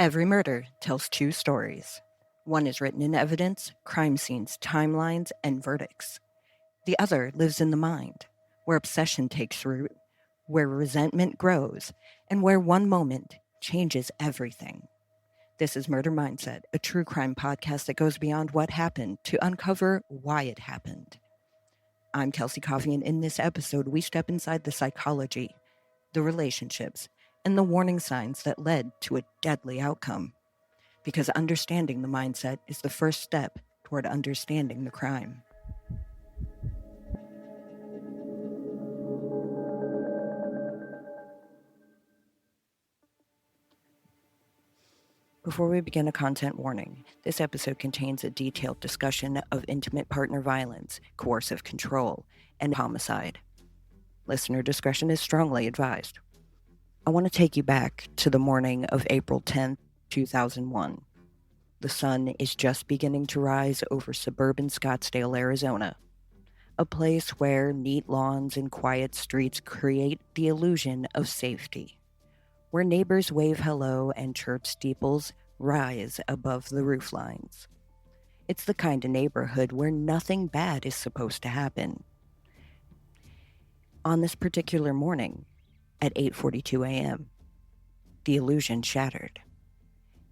Every murder tells two stories. One is written in evidence, crime scenes, timelines, and verdicts. The other lives in the mind, where obsession takes root, where resentment grows, and where one moment changes everything. This is Murder Mindset, a true crime podcast that goes beyond what happened to uncover why it happened. I'm Kelsey Coffey, and in this episode, we step inside the psychology, the relationships, and the warning signs that led to a deadly outcome. Because understanding the mindset is the first step toward understanding the crime. Before we begin, a content warning. This episode contains a detailed discussion of intimate partner violence, coercive control, and homicide. Listener discretion is strongly advised. I want to take you back to the morning of April 10th, 2001. The sun is just beginning to rise over suburban Scottsdale, Arizona, a place where neat lawns and quiet streets create the illusion of safety, where neighbors wave hello and church steeples rise above the roof lines. It's the kind of neighborhood where nothing bad is supposed to happen. On this particular morning, at 8:42 a.m., the illusion shattered.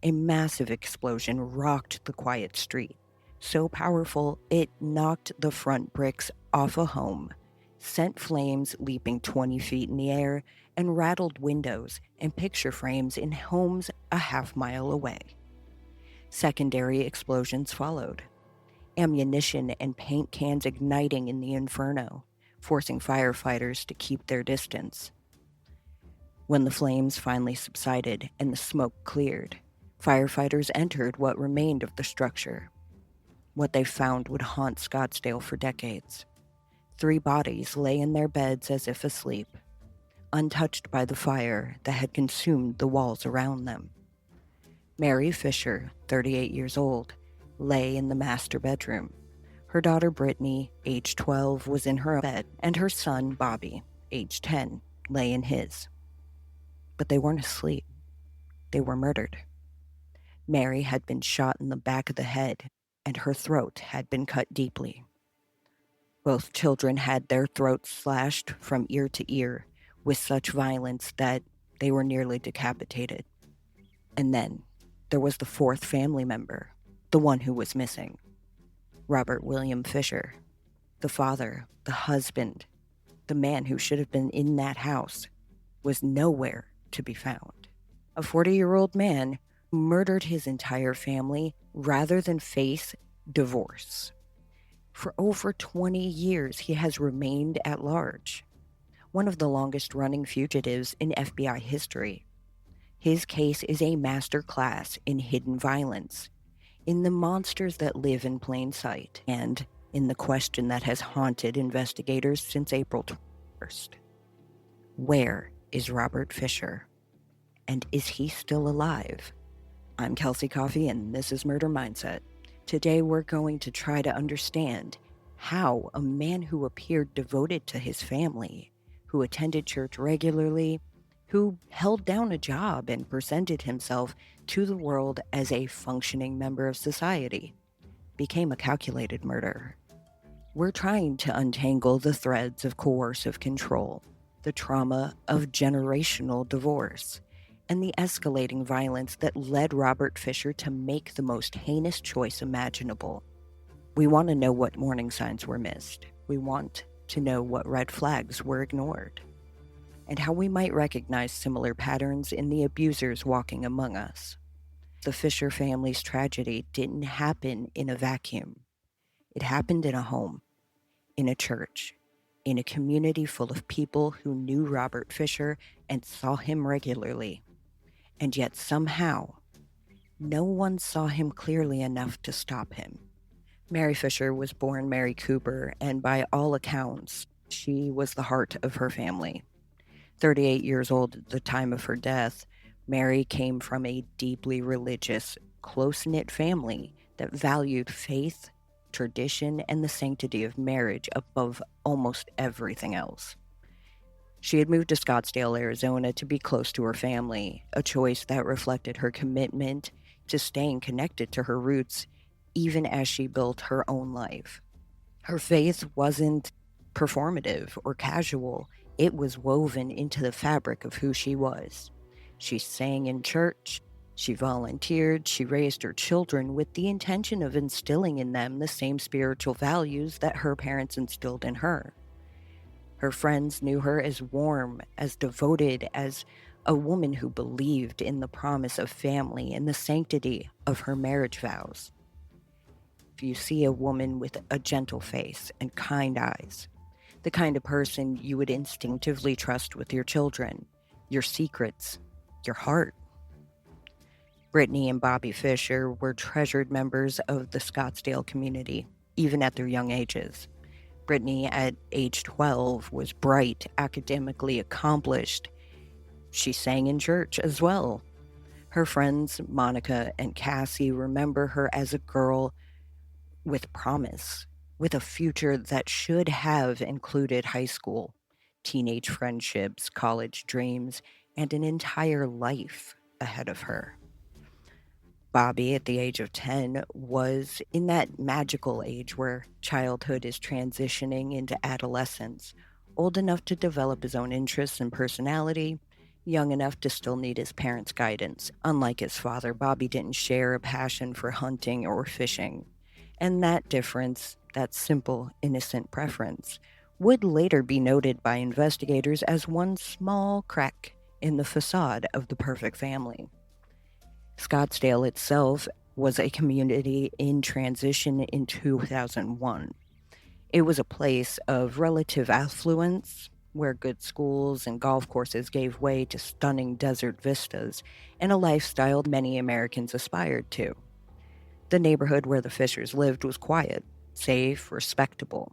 A massive explosion rocked the quiet street, so powerful it knocked the front bricks off a home, sent flames leaping 20 feet in the air, and rattled windows and picture frames in homes a half-mile away. Secondary explosions followed, ammunition and paint cans igniting in the inferno, forcing firefighters to keep their distance. When the flames finally subsided and the smoke cleared, firefighters entered what remained of the structure. What they found would haunt Scottsdale for decades. 3 bodies lay in their beds as if asleep, untouched by the fire that had consumed the walls around them. Mary Fisher, 38 years old, lay in the master bedroom. Her daughter Brittany, age 12, was in her bed, and her son Bobby, age 10, lay in his. But they weren't asleep. They were murdered. Mary had been shot in the back of the head, and her throat had been cut deeply. Both children had their throats slashed from ear to ear with such violence that they were nearly decapitated. And then there was the 4th family member, the one who was missing. Robert William Fisher, the father, the husband, the man who should have been in that house, was nowhere to be found. A 40-year-old man who murdered his entire family rather than face divorce. For over 20 years, he has remained at large, one of the longest-running fugitives in FBI history. His case is a master class in hidden violence, in the monsters that live in plain sight, and in the question that has haunted investigators since April 1st. Where is Robert Fisher? And is he still alive? I'm Kelsey Coffey, and this is Murder Mindset. Today we're going to try to understand how a man who appeared devoted to his family, who attended church regularly, who held down a job and presented himself to the world as a functioning member of society, became a calculated murderer. We're trying to untangle the threads of coercive control, the trauma of generational divorce, and the escalating violence that led Robert Fisher to make the most heinous choice imaginable. We want to know what warning signs were missed. We want to know what red flags were ignored, and how we might recognize similar patterns in the abusers walking among us. The Fisher family's tragedy didn't happen in a vacuum. It happened in a home, in a church, in a community full of people who knew Robert Fisher and saw him regularly. And yet somehow, no one saw him clearly enough to stop him. Mary Fisher was born Mary Cooper, and by all accounts, she was the heart of her family. 38 years old at the time of her death, Mary came from a deeply religious, close-knit family that valued faith, tradition, and the sanctity of marriage above almost everything else. She had moved to Scottsdale, Arizona to be close to her family, a choice that reflected her commitment to staying connected to her roots, even as she built her own life. Her faith wasn't performative or casual, it was woven into the fabric of who she was. She sang in church, she volunteered, she raised her children with the intention of instilling in them the same spiritual values that her parents instilled in her. Her friends knew her as warm, as devoted, as a woman who believed in the promise of family and the sanctity of her marriage vows. If you see a woman with a gentle face and kind eyes, the kind of person you would instinctively trust with your children, your secrets, your heart. Brittany and Bobby Fisher were treasured members of the Scottsdale community, even at their young ages. Brittany, at age 12, was bright, academically accomplished. She sang in church as well. Her friends, Monica and Cassie, remember her as a girl with promise, with a future that should have included high school, teenage friendships, college dreams, and an entire life ahead of her. Bobby, at the age of 10, was in that magical age where childhood is transitioning into adolescence, old enough to develop his own interests and personality, young enough to still need his parents' guidance. Unlike his father, Bobby didn't share a passion for hunting or fishing. And that difference, that simple, innocent preference, would later be noted by investigators as one small crack in the facade of the perfect family. Scottsdale itself was a community in transition in 2001. It was a place of relative affluence where good schools and golf courses gave way to stunning desert vistas and a lifestyle many Americans aspired to. The neighborhood where the Fishers lived was quiet, safe, respectable.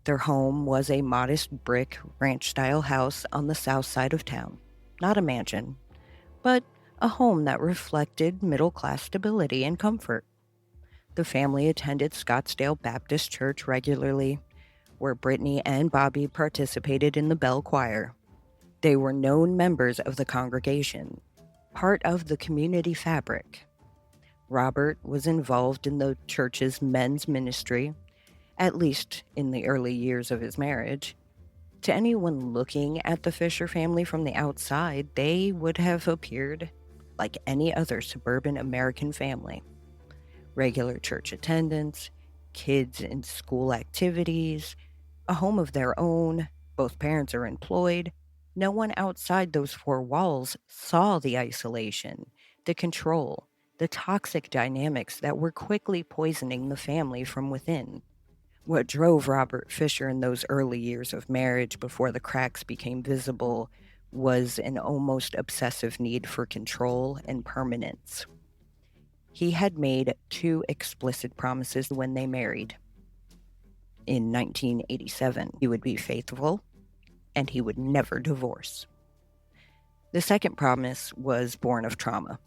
Their home was a modest brick ranch-style house on the south side of town. Not a mansion, but a home that reflected middle-class stability and comfort. The family attended Scottsdale Baptist Church regularly, where Brittany and Bobby participated in the bell choir. They were known members of the congregation, part of the community fabric. Robert was involved in the church's men's ministry, at least in the early years of his marriage. To anyone looking at the Fisher family from the outside, they would have appeared like any other suburban American family. Regular church attendance, kids in school activities, a home of their own, both parents are employed. No one outside those four walls saw the isolation, the control, the toxic dynamics that were quickly poisoning the family from within. What drove Robert Fisher in those early years of marriage before the cracks became visible was an almost obsessive need for control and permanence. He had made two explicit promises when they married. In 1987, he would be faithful and he would never divorce. The second promise was born of trauma,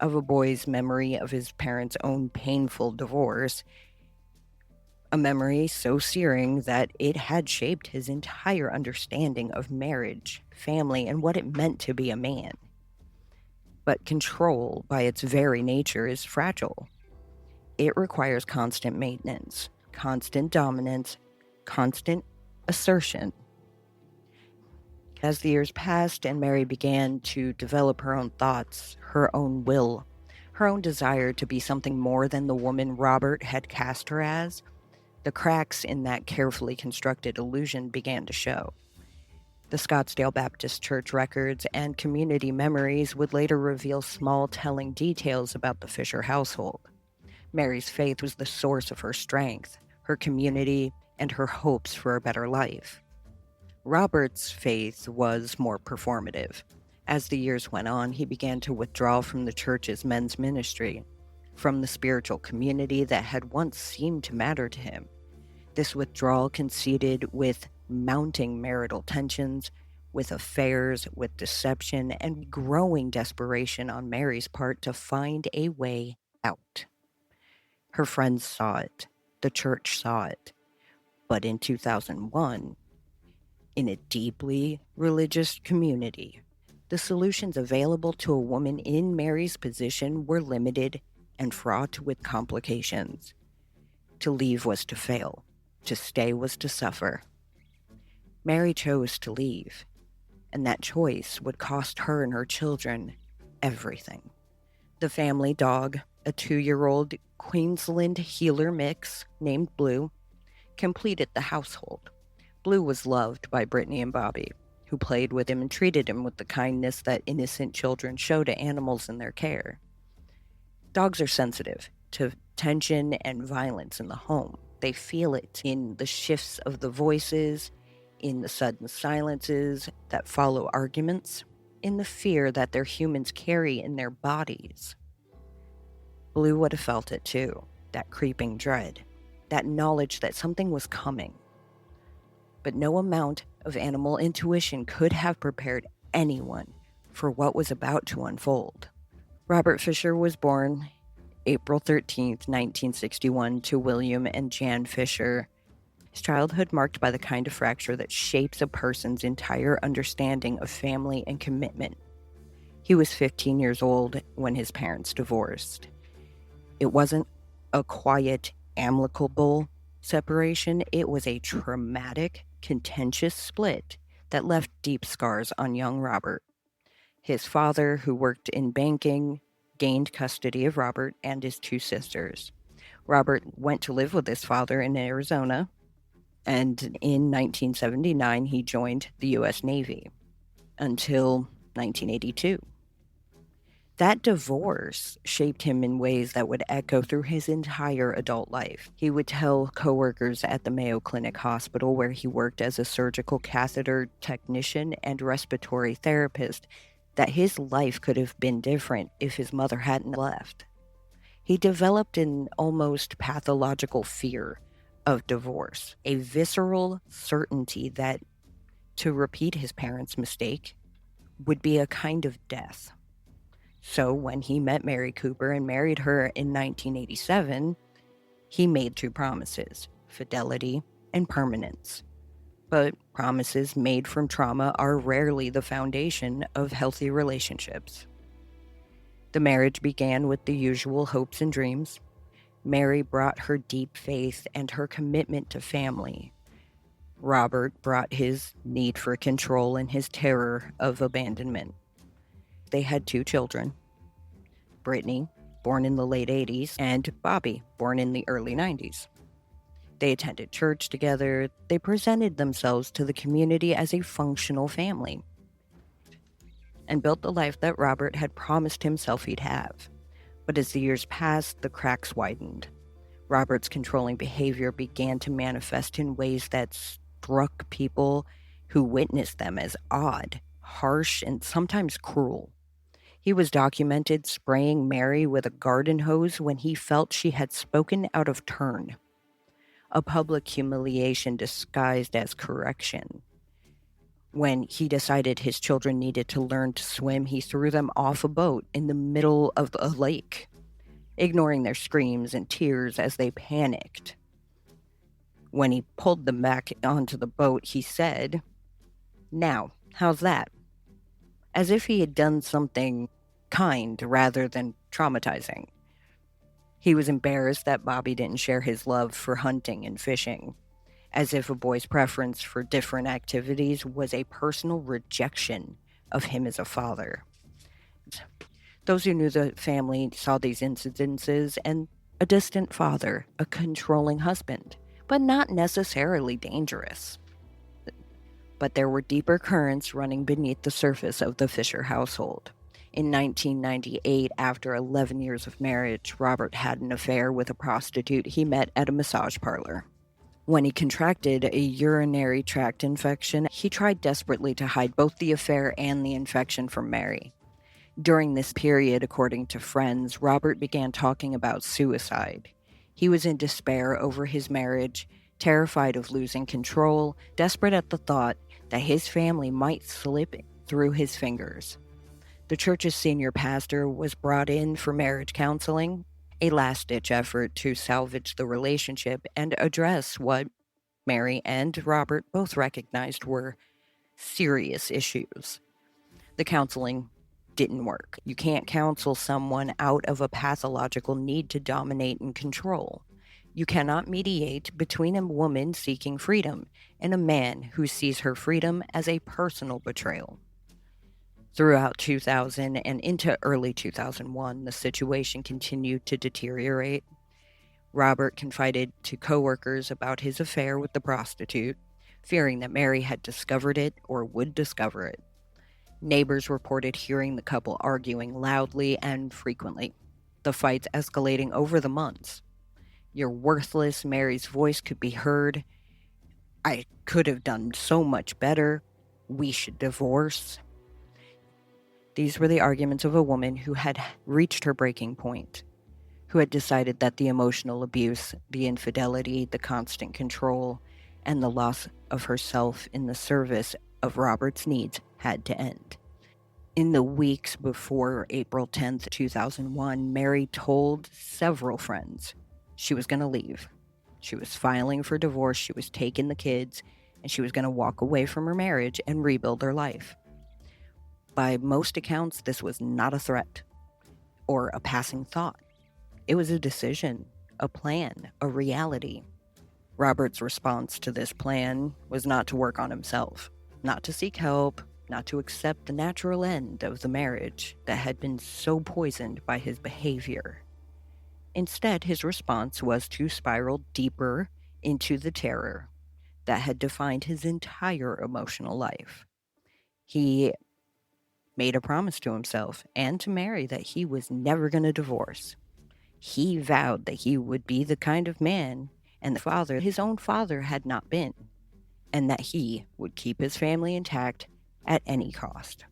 of a boy's memory of his parents' own painful divorce, a memory so searing that it had shaped his entire understanding of marriage, family, and what it meant to be a man. But control, by its very nature, is fragile. It requires constant maintenance, constant dominance, constant assertion. As the years passed and Mary began to develop her own thoughts, her own will, her own desire to be something more than the woman Robert had cast her as, the cracks in that carefully constructed illusion began to show. The Scottsdale Baptist Church records and community memories would later reveal small telling details about the Fisher household. Mary's faith was the source of her strength, her community, and her hopes for a better life. Robert's faith was more performative. As the years went on, he began to withdraw from the church's men's ministry, from the spiritual community that had once seemed to matter to him. This withdrawal coincided with mounting marital tensions, with affairs, with deception, and growing desperation on Mary's part to find a way out. Her friends saw it, the church saw it, but in 2001, in a deeply religious community, the solutions available to a woman in Mary's position were limited and fraught with complications. To leave was to fail. To stay was to suffer. Mary chose to leave, and that choice would cost her and her children everything. The family dog, a 2-year-old Queensland Heeler mix named Blue, completed the household. Blue was loved by Brittany and Bobby, who played with him and treated him with the kindness that innocent children show to animals in their care. Dogs are sensitive to tension and violence in the home. They feel it in the shifts of the voices, in the sudden silences that follow arguments, in the fear that their humans carry in their bodies. Blue would have felt it too, that creeping dread, that knowledge that something was coming. But no amount of animal intuition could have prepared anyone for what was about to unfold. Robert Fisher was born April 13th, 1961, to William and Jan Fisher. His childhood marked by the kind of fracture that shapes a person's entire understanding of family and commitment. He was 15 years old when his parents divorced. It wasn't a quiet, amicable separation. It was a traumatic, contentious split that left deep scars on young Robert. His father, who worked in banking, gained custody of Robert and his 2 sisters. Robert went to live with his father in Arizona, and in 1979 he joined the U.S. Navy until 1982. That divorce shaped him in ways that would echo through his entire adult life. He would tell coworkers at the Mayo Clinic Hospital, where he worked as a surgical catheter technician and respiratory therapist, that his life could have been different if his mother hadn't left. He developed an almost pathological fear of divorce, a visceral certainty that to repeat his parents' mistake would be a kind of death. So when he met Mary Cooper and married her in 1987, he made 2 promises: fidelity and permanence. But promises made from trauma are rarely the foundation of healthy relationships. The marriage began with the usual hopes and dreams. Mary brought her deep faith and her commitment to family. Robert brought his need for control and his terror of abandonment. They had 2 children, Brittany, born in the late 80s, and Bobby, born in the early 90s. They attended church together. They presented themselves to the community as a functional family and built the life that Robert had promised himself he'd have. But as the years passed, the cracks widened. Robert's controlling behavior began to manifest in ways that struck people who witnessed them as odd, harsh, and sometimes cruel. He was documented spraying Mary with a garden hose when he felt she had spoken out of turn, a public humiliation disguised as correction. When he decided his children needed to learn to swim, he threw them off a boat in the middle of a lake, ignoring their screams and tears as they panicked. When he pulled them back onto the boat, he said, "Now, how's that?" As if he had done something kind rather than traumatizing. He was embarrassed that Bobby didn't share his love for hunting and fishing, as if a boy's preference for different activities was a personal rejection of him as a father. Those who knew the family saw these incidences and a distant father, a controlling husband, but not necessarily dangerous. But there were deeper currents running beneath the surface of the Fisher household. In 1998, after 11 years of marriage, Robert had an affair with a prostitute he met at a massage parlor. When he contracted a urinary tract infection, he tried desperately to hide both the affair and the infection from Mary. During this period, according to friends, Robert began talking about suicide. He was in despair over his marriage, terrified of losing control, desperate at the thought that his family might slip through his fingers. The church's senior pastor was brought in for marriage counseling, a last-ditch effort to salvage the relationship and address what Mary and Robert both recognized were serious issues. The counseling didn't work. You can't counsel someone out of a pathological need to dominate and control. You cannot mediate between a woman seeking freedom and a man who sees her freedom as a personal betrayal. Throughout 2000 and into early 2001, the situation continued to deteriorate. Robert confided to coworkers about his affair with the prostitute, fearing that Mary had discovered it or would discover it. Neighbors reported hearing the couple arguing loudly and frequently, the fights escalating over the months. "You're worthless," Mary's voice could be heard. "I could have done so much better. We should divorce." These were the arguments of a woman who had reached her breaking point, who had decided that the emotional abuse, the infidelity, the constant control, and the loss of herself in the service of Robert's needs had to end. In the weeks before April 10th, 2001, Mary told several friends she was going to leave. She was filing for divorce, she was taking the kids, and she was going to walk away from her marriage and rebuild her life. By most accounts, this was not a threat or a passing thought. It was a decision, a plan, a reality. Robert's response to this plan was not to work on himself, not to seek help, not to accept the natural end of the marriage that had been so poisoned by his behavior. Instead, his response was to spiral deeper into the terror that had defined his entire emotional life. He made a promise to himself and to Mary that he was never going to divorce. He vowed that he would be the kind of man and the father his own father had not been, and that he would keep his family intact at any cost.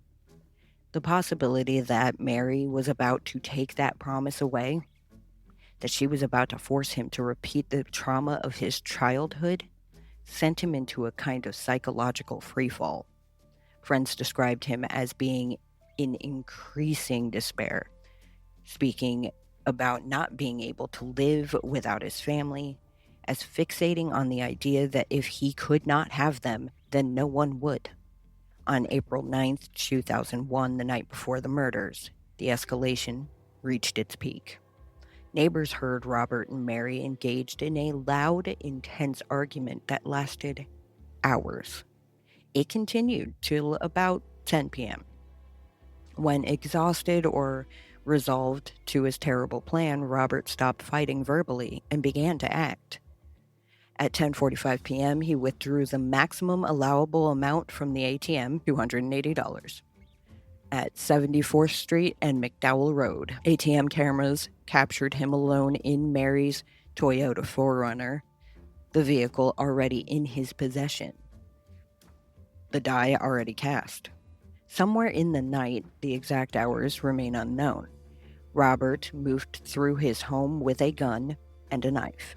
The possibility that Mary was about to take that promise away, that she was about to force him to repeat the trauma of his childhood, sent him into a kind of psychological freefall. Friends described him as being in increasing despair, speaking about not being able to live without his family, as fixating on the idea that if he could not have them, then no one would. On April 9th, 2001, the night before the murders, the escalation reached its peak. Neighbors heard Robert and Mary engaged in a loud, intense argument that lasted hours. It continued till about 10 p.m. When exhausted or resolved to his terrible plan, Robert stopped fighting verbally and began to act. At 10:45 p.m., he withdrew the maximum allowable amount from the ATM, $280. At 74th Street and McDowell Road, ATM cameras captured him alone in Mary's Toyota 4Runner, the vehicle already in his possession. The die already cast. Somewhere in the night, the exact hours remain unknown, Robert moved through his home with a gun and a knife,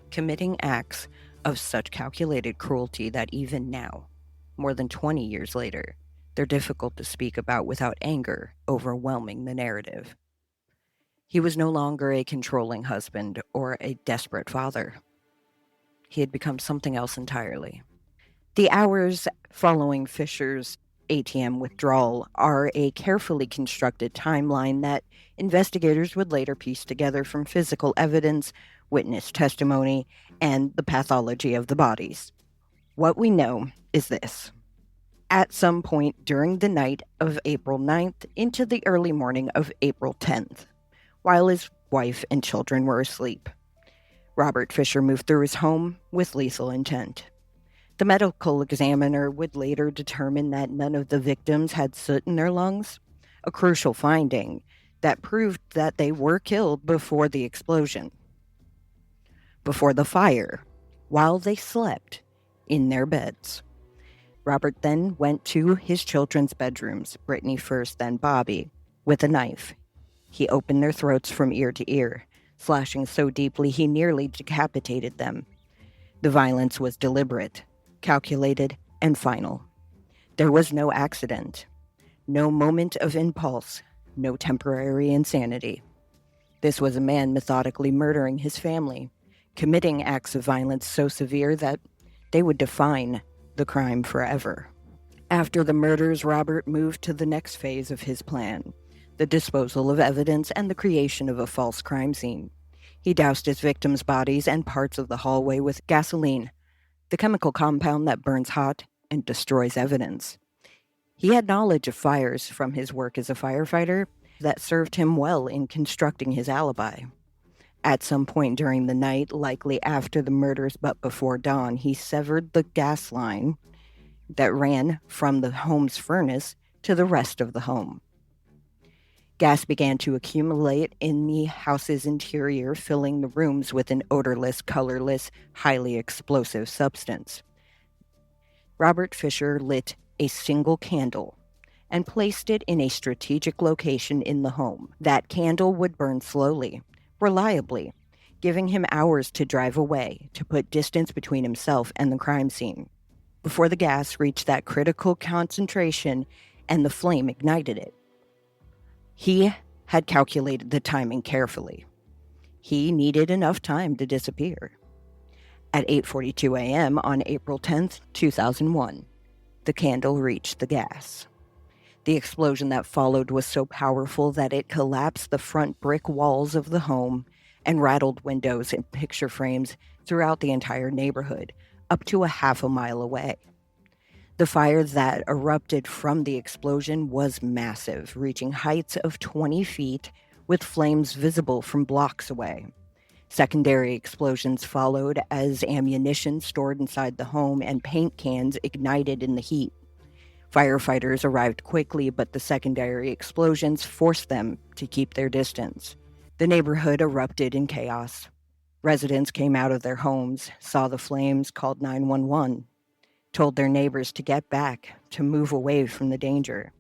committing acts of such calculated cruelty that even now, more than 20 years later, they're difficult to speak about without anger overwhelming the narrative. He was no longer a controlling husband or a desperate father. He had become something else entirely. The hours following Fisher's ATM withdrawal are a carefully constructed timeline that investigators would later piece together from physical evidence, witness testimony, and the pathology of the bodies. What we know is this. At some point during the night of April 9th into the early morning of April 10th, while his wife and children were asleep, Robert Fisher moved through his home with lethal intent. The medical examiner would later determine that none of the victims had soot in their lungs, a crucial finding that proved that they were killed before the explosion, before the fire, while they slept in their beds. Robert then went to his children's bedrooms, Brittany first, then Bobby, with a knife. He opened their throats from ear to ear, slashing so deeply he nearly decapitated them. The violence was deliberate, calculated, and final. There was no accident, no moment of impulse, no temporary insanity. This was a man methodically murdering his family, committing acts of violence so severe that they would define the crime forever. After the murders, Robert moved to the next phase of his plan, the disposal of evidence and the creation of a false crime scene. He doused his victims' bodies and parts of the hallway with gasoline, the chemical compound that burns hot and destroys evidence. He had knowledge of fires from his work as a firefighter that served him well in constructing his alibi. At some point during the night, likely after the murders but before dawn, he severed the gas line that ran from the home's furnace to the rest of the home. Gas began to accumulate in the house's interior, filling the rooms with an odorless, colorless, highly explosive substance. Robert Fisher lit a single candle and placed it in a strategic location in the home. That candle would burn slowly, reliably, giving him hours to drive away, to put distance between himself and the crime scene, before the gas reached that critical concentration and the flame ignited it. He had calculated the timing carefully. He needed enough time to disappear. At 8:42 a.m. on April 10th, 2001, the candle reached the gas. The explosion that followed was so powerful that it collapsed the front brick walls of the home and rattled windows and picture frames throughout the entire neighborhood, up to a half a mile away. The fire that erupted from the explosion was massive, reaching heights of 20 feet, with flames visible from blocks away. Secondary explosions followed as ammunition stored inside the home and paint cans ignited in the heat. Firefighters arrived quickly, but the secondary explosions forced them to keep their distance. The neighborhood erupted in chaos. Residents came out of their homes, saw the flames, called 911, told their neighbors to get back, to move away from the danger.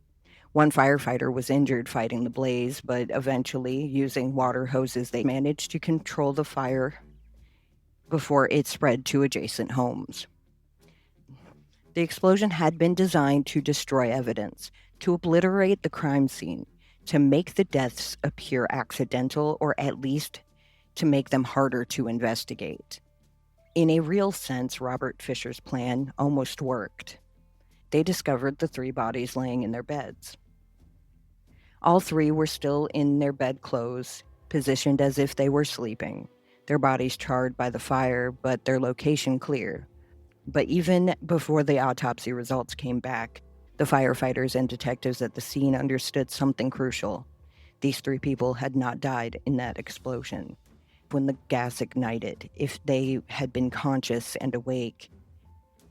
One firefighter was injured fighting the blaze, but eventually, using water hoses, they managed to control the fire before it spread to adjacent homes. The explosion had been designed to destroy evidence, to obliterate the crime scene, to make the deaths appear accidental, or at least to make them harder to investigate. In a real sense, Robert Fisher's plan almost worked. They discovered the 3 bodies laying in their beds. All 3 were still in their bedclothes, positioned as if they were sleeping, their bodies charred by the fire, but their location clear. But even before the autopsy results came back, the firefighters and detectives at the scene understood something crucial. These 3 people had not died in that explosion. When the gas ignited, if they had been conscious and awake,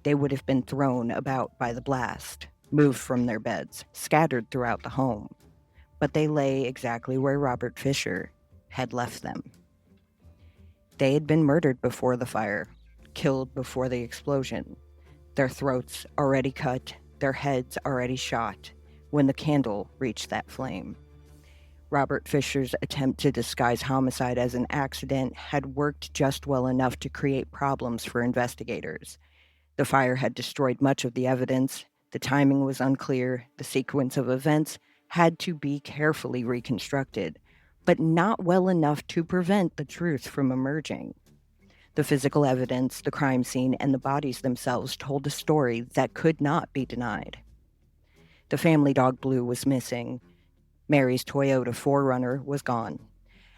they would have been thrown about by the blast, moved from their beds, scattered throughout the home. But they lay exactly where Robert Fisher had left them. They had been murdered before the fire, killed before the explosion, their throats already cut, their heads already shot, when the candle reached that flame. Robert Fisher's attempt to disguise homicide as an accident had worked just well enough to create problems for investigators. The fire had destroyed much of the evidence, the timing was unclear, the sequence of events had to be carefully reconstructed, but not well enough to prevent the truth from emerging. The physical evidence, the crime scene, and the bodies themselves told a story that could not be denied. The family dog Blue was missing. Mary's Toyota 4Runner was gone.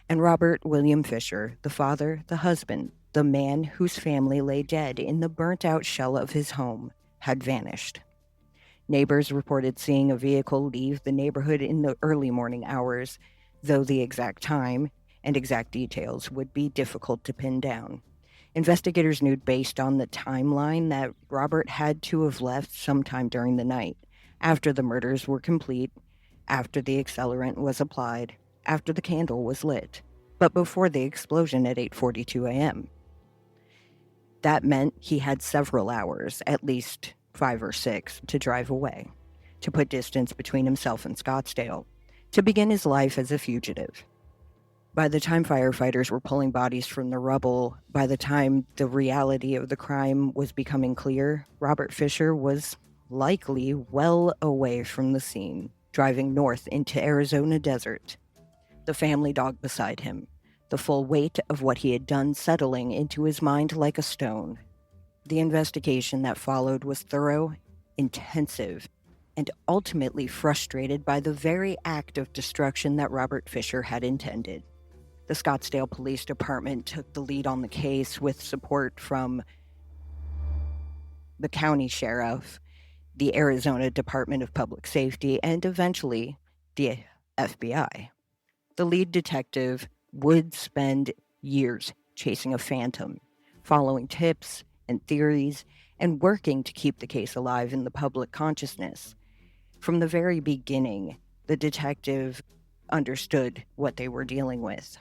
And Robert William Fisher, the father, the husband, the man whose family lay dead in the burnt-out shell of his home, had vanished. Neighbors reported seeing a vehicle leave the neighborhood in the early morning hours, though the exact time and exact details would be difficult to pin down. Investigators knew based on the timeline that Robert had to have left sometime during the night, after the murders were complete, after the accelerant was applied, after the candle was lit, but before the explosion at 8:42 a.m. That meant he had several hours, at least 5 or 6, to drive away, to put distance between himself and Scottsdale, to begin his life as a fugitive. By the time firefighters were pulling bodies from the rubble, by the time the reality of the crime was becoming clear, Robert Fisher was likely well away from the scene, driving north into Arizona desert. The family dog beside him, the full weight of what he had done settling into his mind like a stone. The investigation that followed was thorough, intensive, and ultimately frustrated by the very act of destruction that Robert Fisher had intended. The Scottsdale Police Department took the lead on the case with support from the county sheriff, the Arizona Department of Public Safety, and eventually the FBI. The lead detective would spend years chasing a phantom, following tips and theories, and working to keep the case alive in the public consciousness. From the very beginning, the detective understood what they were dealing with,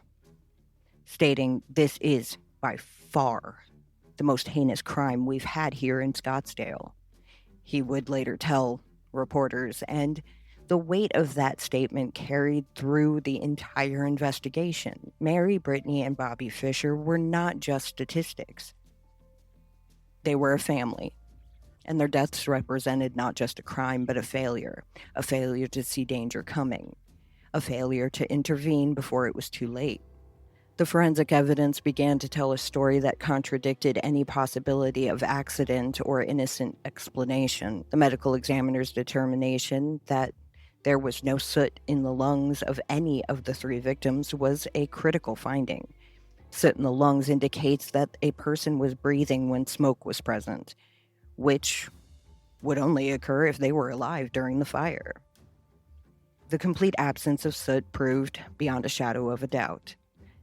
stating, "This is by far the most heinous crime we've had here in Scottsdale." He would later tell reporters, and the weight of that statement carried through the entire investigation. Mary, Brittany, and Bobby Fisher were not just statistics. They were a family, and their deaths represented not just a crime, but a failure to see danger coming, a failure to intervene before it was too late. The forensic evidence began to tell a story that contradicted any possibility of accident or innocent explanation. The medical examiner's determination that there was no soot in the lungs of any of the three victims was a critical finding. Soot in the lungs indicates that a person was breathing when smoke was present, which would only occur if they were alive during the fire. The complete absence of soot proved, beyond a shadow of a doubt,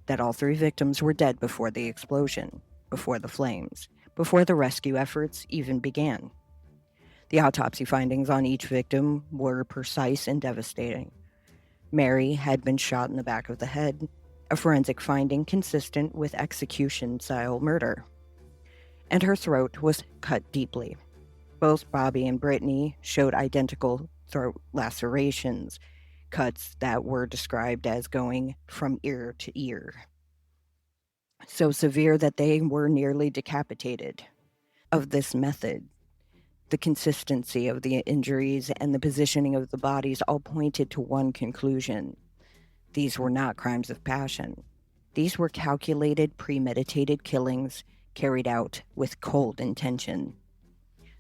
that all three victims were dead before the explosion, before the flames, before the rescue efforts even began. The autopsy findings on each victim were precise and devastating. Mary had been shot in the back of the head, a forensic finding consistent with execution-style murder, and her throat was cut deeply. Both Bobby and Brittany showed identical throat lacerations, cuts that were described as going from ear to ear, so severe that they were nearly decapitated. Of this method, the consistency of the injuries and the positioning of the bodies all pointed to one conclusion. These were not crimes of passion. These were calculated, premeditated killings carried out with cold intention.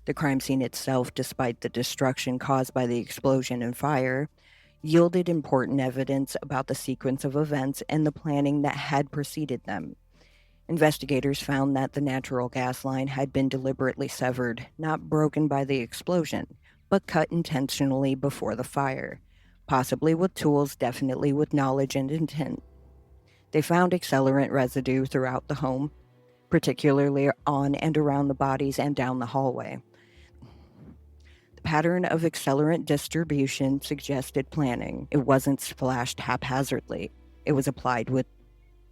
The crime scene itself, despite the destruction caused by the explosion and fire, yielded important evidence about the sequence of events and the planning that had preceded them. Investigators found that the natural gas line had been deliberately severed, not broken by the explosion, but cut intentionally before the fire, possibly with tools, definitely with knowledge and intent. They found accelerant residue throughout the home, particularly on and around the bodies and down the hallway. Pattern of accelerant distribution suggested planning. It wasn't splashed haphazardly. It was applied with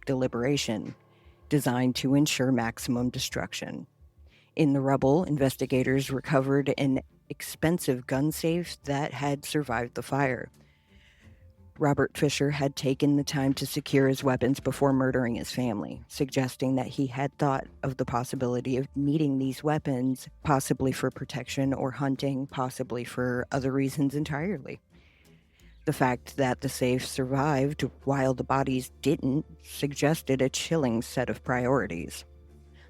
deliberation, designed to ensure maximum destruction. In the rubble, investigators recovered an expensive gun safe that had survived the fire. Robert Fisher had taken the time to secure his weapons before murdering his family, suggesting that he had thought of the possibility of needing these weapons, possibly for protection or hunting, possibly for other reasons entirely. The fact that the safe survived while the bodies didn't suggested a chilling set of priorities.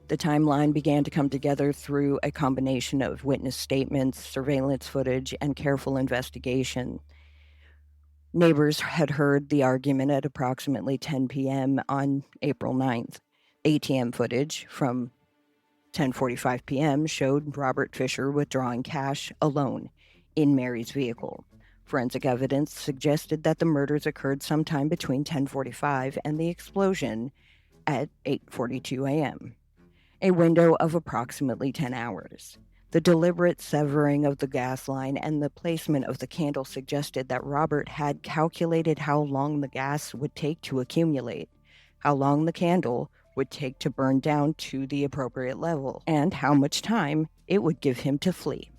The timeline began to come together through a combination of witness statements, surveillance footage, and careful investigation. Neighbors had heard the argument at approximately 10 p.m. on April 9th. ATM footage from 10:45 p.m. showed Robert Fisher withdrawing cash alone in Mary's vehicle. Forensic evidence suggested that the murders occurred sometime between 10:45 and the explosion at 8:42 a.m., a window of approximately 10 hours. The deliberate severing of the gas line and the placement of the candle suggested that Robert had calculated how long the gas would take to accumulate, how long the candle would take to burn down to the appropriate level, and how much time it would give him to flee.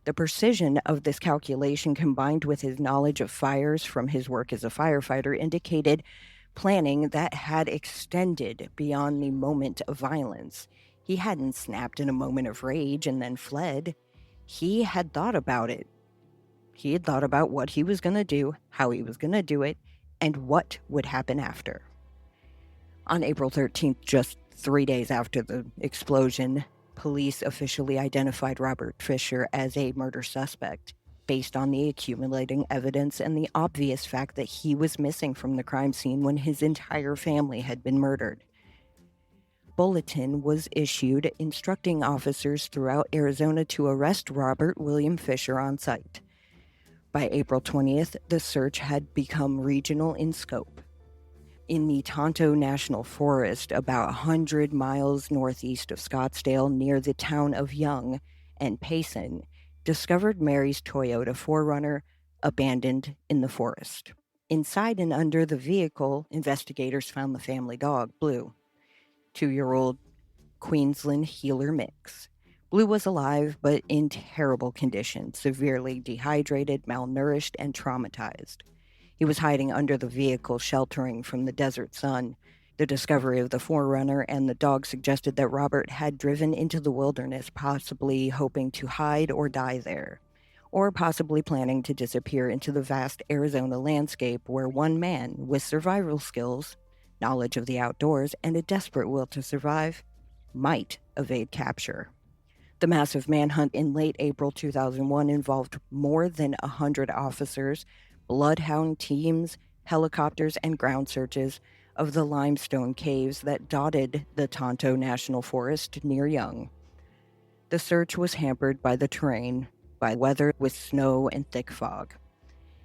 The precision of this calculation, combined with his knowledge of fires from his work as a firefighter, indicated planning that had extended beyond the moment of violence. He hadn't snapped in a moment of rage and then fled. He had thought about it. He had thought about what he was going to do, how he was going to do it, and what would happen after. On April 13th, just 3 days after the explosion, police officially identified Robert Fisher as a murder suspect based on the accumulating evidence and the obvious fact that he was missing from the crime scene when his entire family had been murdered. Bulletin was issued instructing officers throughout Arizona to arrest Robert William Fisher on site. By April 20th, the search had become regional in scope. In the Tonto National Forest, about 100 miles northeast of Scottsdale, near the town of Young and Payson, discovered Mary's Toyota 4Runner abandoned in the forest. Inside and under the vehicle, investigators found the family dog, Blue, 2-year-old Queensland Heeler mix. Blue was alive, but in terrible condition, severely dehydrated, malnourished, and traumatized. He was hiding under the vehicle, sheltering from the desert sun. The discovery of the 4Runner and the dog suggested that Robert had driven into the wilderness, possibly hoping to hide or die there, or possibly planning to disappear into the vast Arizona landscape where one man with survival skills, knowledge of the outdoors, and a desperate will to survive might evade capture. The massive manhunt in late April 2001 involved more than 100 officers, bloodhound teams, helicopters, and ground searches of the limestone caves that dotted the Tonto National Forest near Young. The search was hampered by the terrain, by weather with snow and thick fog,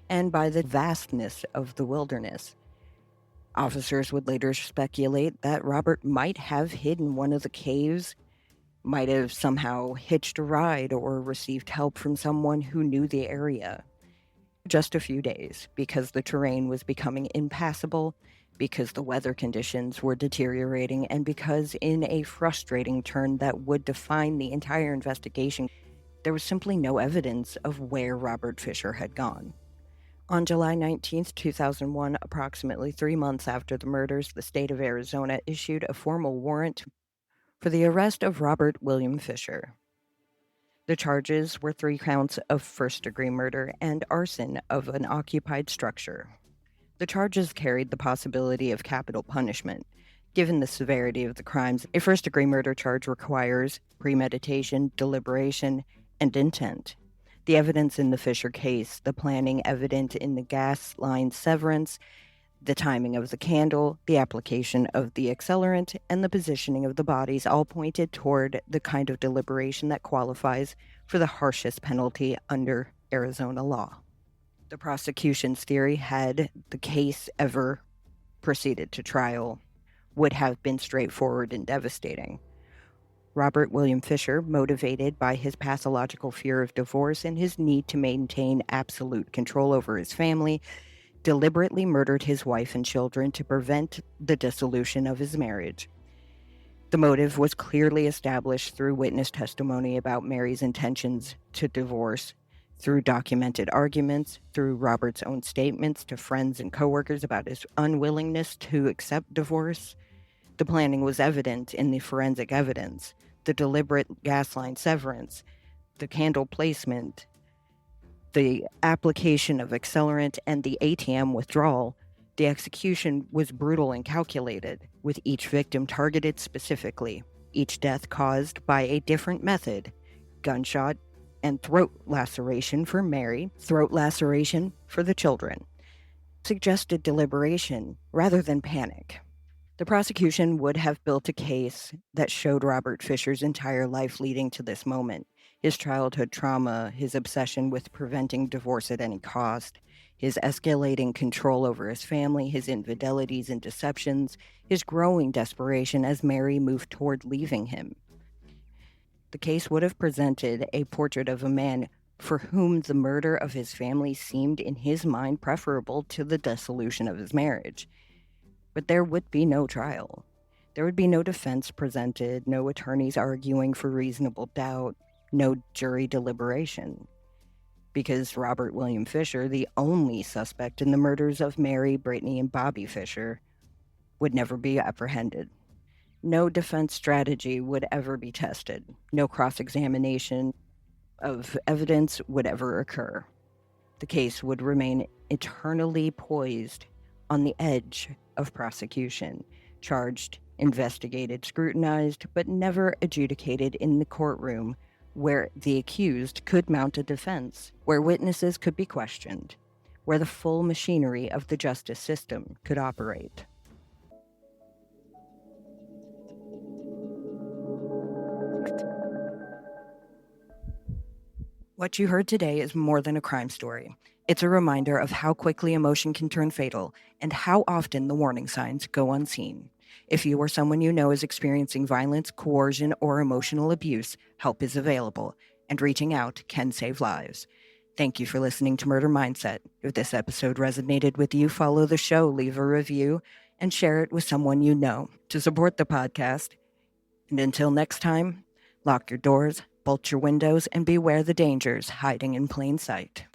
and by the vastness of the wilderness. Officers would later speculate that Robert might have hidden one of the caves, might have somehow hitched a ride or received help from someone who knew the area. Just a few days, because the terrain was becoming impassable, because the weather conditions were deteriorating, and because in a frustrating turn that would define the entire investigation, there was simply no evidence of where Robert Fisher had gone. On July 19, 2001, approximately 3 months after the murders, the state of Arizona issued a formal warrant for the arrest of Robert William Fisher. The charges were 3 counts of first-degree murder and arson of an occupied structure. The charges carried the possibility of capital punishment. Given the severity of the crimes, a first-degree murder charge requires premeditation, deliberation, and intent. The evidence in the Fisher case, the planning evident in the gas line severance, the timing of the candle, the application of the accelerant, and the positioning of the bodies all pointed toward the kind of deliberation that qualifies for the harshest penalty under Arizona law. The prosecution's theory, had the case ever proceeded to trial, would have been straightforward and devastating. Robert William Fisher, motivated by his pathological fear of divorce and his need to maintain absolute control over his family, deliberately murdered his wife and children to prevent the dissolution of his marriage. The motive was clearly established through witness testimony about Mary's intentions to divorce, through documented arguments, through Robert's own statements to friends and coworkers about his unwillingness to accept divorce. The planning was evident in the forensic evidence, the deliberate gas line severance, the candle placement, the application of accelerant, and the ATM withdrawal. The execution was brutal and calculated, with each victim targeted specifically, each death caused by a different method: gunshot and throat laceration for Mary, throat laceration for the children. Suggested deliberation rather than panic. The prosecution would have built a case that showed Robert Fisher's entire life leading to this moment: his childhood trauma, his obsession with preventing divorce at any cost, his escalating control over his family, his infidelities and deceptions, his growing desperation as Mary moved toward leaving him. The case would have presented a portrait of a man for whom the murder of his family seemed in his mind preferable to the dissolution of his marriage. But there would be no trial. There would be no defense presented, no attorneys arguing for reasonable doubt, no jury deliberation. Because Robert William Fisher, the only suspect in the murders of Mary, Brittany, and Bobby Fisher, would never be apprehended. No defense strategy would ever be tested. No cross-examination of evidence would ever occur. The case would remain eternally poised on the edge of prosecution, charged investigated, scrutinized, but never adjudicated in the courtroom where the accused could mount a defense, where witnesses could be questioned, where the full machinery of the justice system could operate. What you heard today is more than a crime story. It's a reminder of how quickly emotion can turn fatal and how often the warning signs go unseen. If you or someone you know is experiencing violence, coercion, or emotional abuse, help is available, and reaching out can save lives. Thank you for listening to Murder Mindset. If this episode resonated with you, follow the show, leave a review, and share it with someone you know to support the podcast. And until next time, lock your doors, bolt your windows, and beware the dangers hiding in plain sight.